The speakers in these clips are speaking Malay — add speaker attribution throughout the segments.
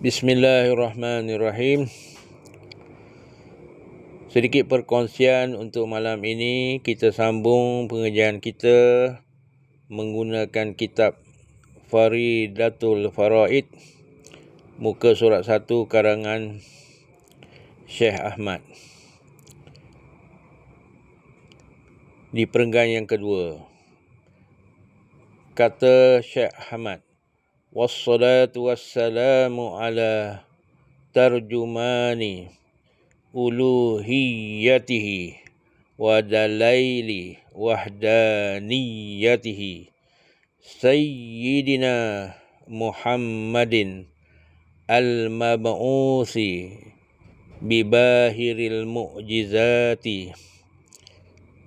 Speaker 1: Bismillahirrahmanirrahim. Sedikit perkongsian untuk malam ini. Kita sambung pengajian kita menggunakan kitab Faridatul Faraid, muka surat 1 karangan Syekh Ahmad. Di perenggan yang kedua, kata Syekh Ahmad, wassalatu wassalamu ala tarjumani uluhiyatihi wa dalaili wahdaniyatihi Sayyidina Muhammadin al-mab'uthi bibahiril mu'jizati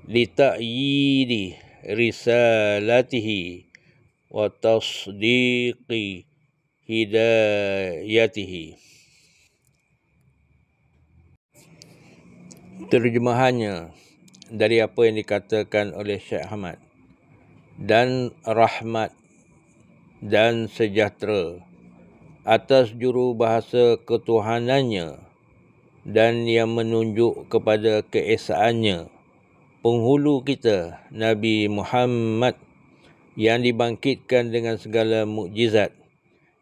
Speaker 1: lita'yidi risalatihi wa tasdiqi hidayatihi. Terjemahannya dari apa yang dikatakan oleh Syekh Ahmad. Dan rahmat dan sejahtera atas juru bahasa ketuhanannya dan yang menunjuk kepada keesaannya penghulu kita Nabi Muhammad yang dibangkitkan dengan segala mukjizat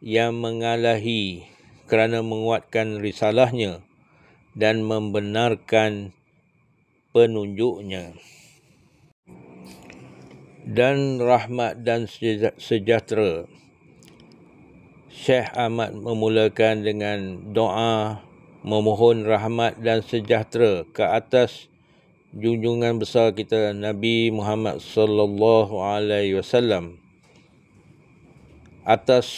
Speaker 1: yang mengalahi kerana menguatkan risalahnya dan membenarkan penunjuknya. Dan rahmat dan sejahtera. Syekh Ahmad memulakan dengan doa memohon rahmat dan sejahtera ke atas junjungan besar kita Nabi Muhammad sallallahu alaihi wasallam, atas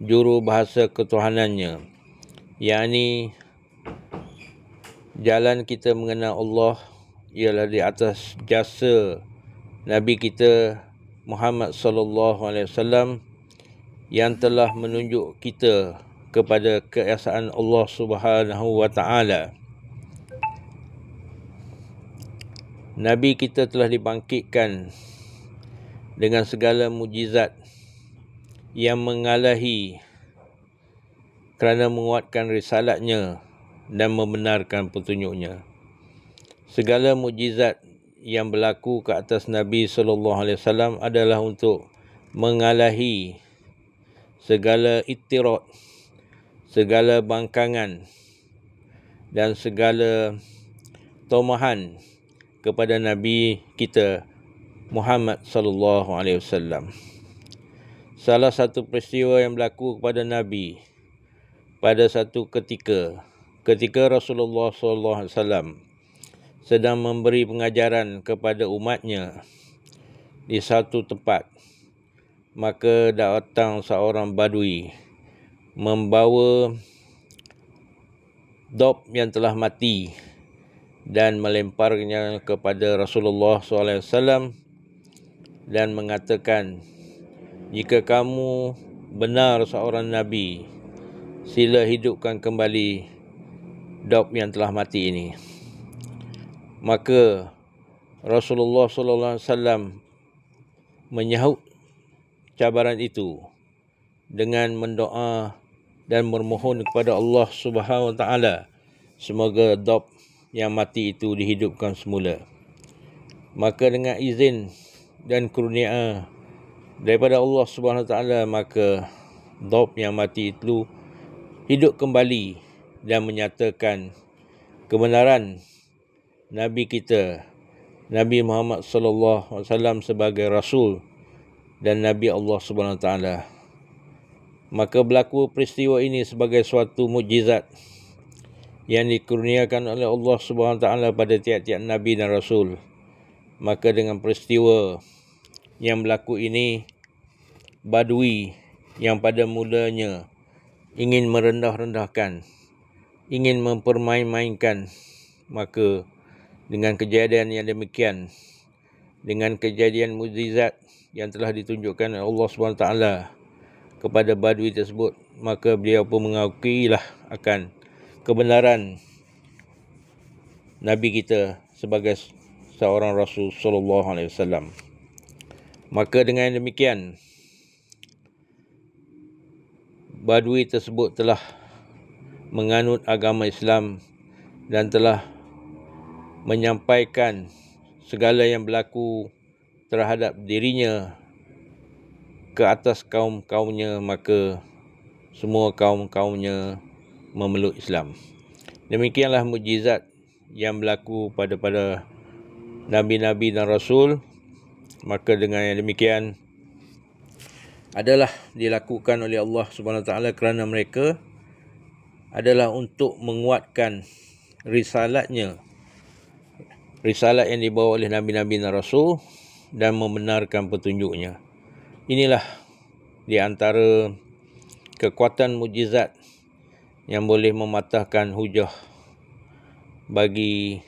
Speaker 1: juru bahasa ketuhanannya, yakni jalan kita mengenal Allah ialah di atas jasa Nabi kita Muhammad sallallahu alaihi wasallam yang telah menunjuk kita kepada keesaan Allah Subhanahu wa taala. Nabi kita telah dibangkitkan dengan segala mukjizat yang mengalahi kerana menguatkan risalatnya dan membenarkan petunjuknya. Segala mukjizat yang berlaku ke atas Nabi SAW adalah untuk mengalahi segala ittirad, segala bangkangan dan segala tomahan kepada Nabi kita Muhammad sallallahu alaihi wasallam. Salah satu peristiwa yang berlaku kepada Nabi pada satu ketika Rasulullah sallallahu alaihi wasallam sedang memberi pengajaran kepada umatnya di satu tempat, maka datang seorang badui membawa dob yang telah mati dan melemparnya kepada Rasulullah SAW dan mengatakan, jika kamu benar seorang Nabi, sila hidupkan kembali dob yang telah mati ini. Maka Rasulullah SAW menyahut cabaran itu dengan mendoa dan memohon kepada Allah Subhanahu wa taala semoga dob yang mati itu dihidupkan semula. Maka dengan izin dan kurnia daripada Allah Subhanahu wa taala, maka dob yang mati itu hidup kembali dan menyatakan kebenaran Nabi kita Nabi Muhammad sallallahu alaihi wasallam sebagai rasul dan Nabi Allah Subhanahu wa taala. Maka berlaku peristiwa ini sebagai suatu mukjizat yang dikurniakan oleh Allah Subhanahu wa taala pada tiap-tiap nabi dan rasul. Maka dengan peristiwa yang berlaku ini, badui yang pada mulanya ingin merendah-rendahkan, ingin mempermain-mainkan, maka dengan kejadian yang demikian, dengan kejadian mukjizat yang telah ditunjukkan oleh Allah Subhanahu wa taala kepada badui tersebut, maka beliau pun mengakuilah akan kebenaran Nabi kita sebagai seorang Rasul sallallahu alaihi wasallam. Maka dengan demikian Badui tersebut telah menganut agama Islam dan telah menyampaikan segala yang berlaku terhadap dirinya ke atas kaum-kaumnya, maka semua kaum-kaumnya memeluk Islam. Demikianlah mukjizat yang berlaku pada Nabi-Nabi dan Rasul. Maka dengan yang demikian adalah dilakukan oleh Allah Subhanahu Wa Taala kerana mereka adalah untuk menguatkan risalat yang dibawa oleh Nabi-Nabi dan Rasul dan membenarkan petunjuknya. Inilah di antara kekuatan mukjizat yang boleh mematahkan hujah bagi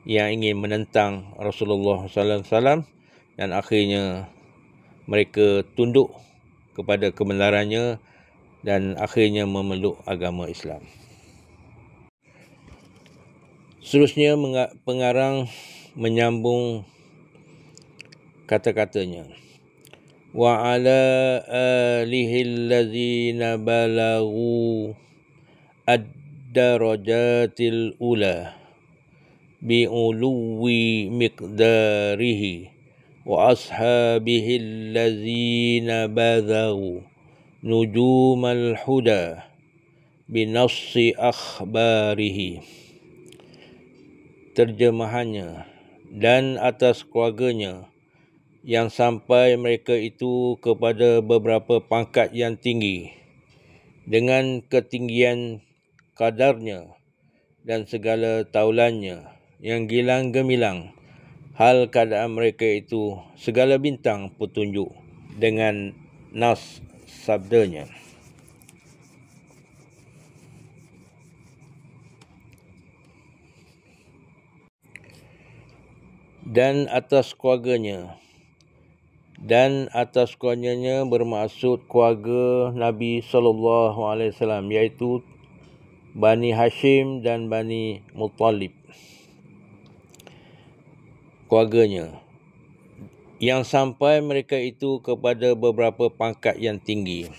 Speaker 1: yang ingin menentang Rasulullah sallallahu alaihi wasallam, dan akhirnya mereka tunduk kepada kebenarannya dan akhirnya memeluk agama Islam. Seterusnya pengarang menyambung kata-katanya. Wa ala alihi allazina balaghu ad-darajatil ula bi'uluwi miqdarihi wa ashabihi allazina balaghu nujumal huda binassi akhbarihi. Terjemahannya, dan atas keluarganya yang sampai mereka itu kepada beberapa pangkat yang tinggi dengan ketinggian kadarnya dan segala taulannya yang gilang gemilang, hal keadaan mereka itu segala bintang petunjuk dengan nas sabdanya. Dan atas keluarganya bermaksud keluarga Nabi SAW, iaitu Bani Hashim dan Bani Muttalib. Keluarganya yang sampai mereka itu kepada beberapa pangkat yang tinggi.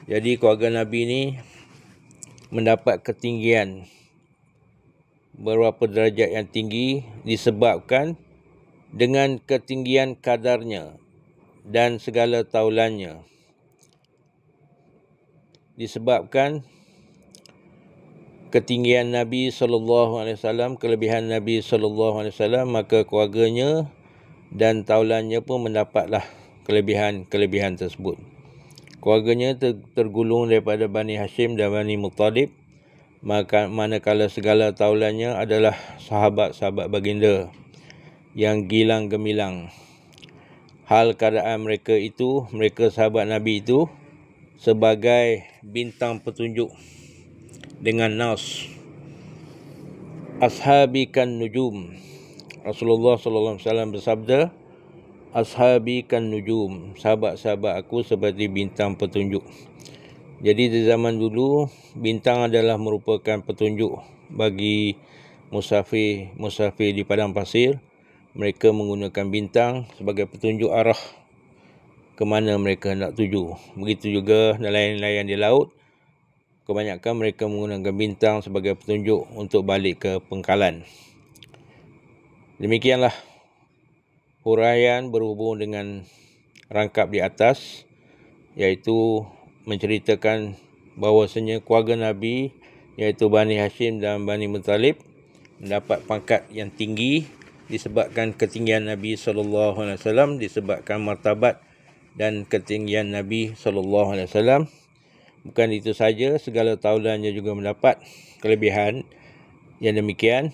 Speaker 1: Jadi keluarga Nabi ini mendapat ketinggian beberapa derajat yang tinggi disebabkan dengan ketinggian kadarnya dan segala taulannya. Disebabkan ketinggian Nabi SAW, kelebihan Nabi SAW, maka keluarganya dan taulannya pun mendapatlah kelebihan tersebut. Keluarganya tergolong daripada Bani Hashim dan Bani Muttalib, manakala segala taulannya adalah sahabat-sahabat baginda yang gilang gemilang. Hal keadaan mereka sahabat Nabi itu sebagai bintang petunjuk dengan nas. Ashabi kan nujum. Rasulullah SAW bersabda, ashabi kan nujum, sahabat-sahabat aku seperti bintang petunjuk. Jadi di zaman dulu, bintang adalah merupakan petunjuk bagi musafir di padang pasir. Mereka menggunakan bintang sebagai petunjuk arah ke mana mereka nak tuju. Begitu juga nelayan-nelayan di laut, kebanyakan mereka menggunakan bintang sebagai petunjuk untuk balik ke pangkalan. Demikianlah huraian berhubung dengan rangkap di atas, iaitu menceritakan bahawasanya keluarga Nabi, iaitu Bani Hashim dan Bani Muttalib, mendapat pangkat yang tinggi disebabkan ketinggian Nabi SAW, disebabkan martabat dan ketinggian Nabi SAW. Bukan itu saja, segala taulannya juga mendapat kelebihan yang demikian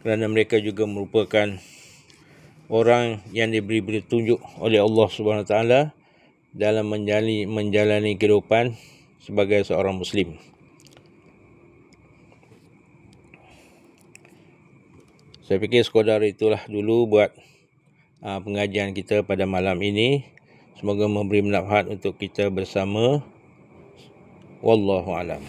Speaker 1: kerana mereka juga merupakan orang yang diberi petunjuk oleh Allah SWT dalam menjalani kehidupan sebagai seorang Muslim. Saya fikir sekadar itulah dulu buat pengajian kita pada malam ini. Semoga memberi manfaat untuk kita bersama. Wallahu a'lam.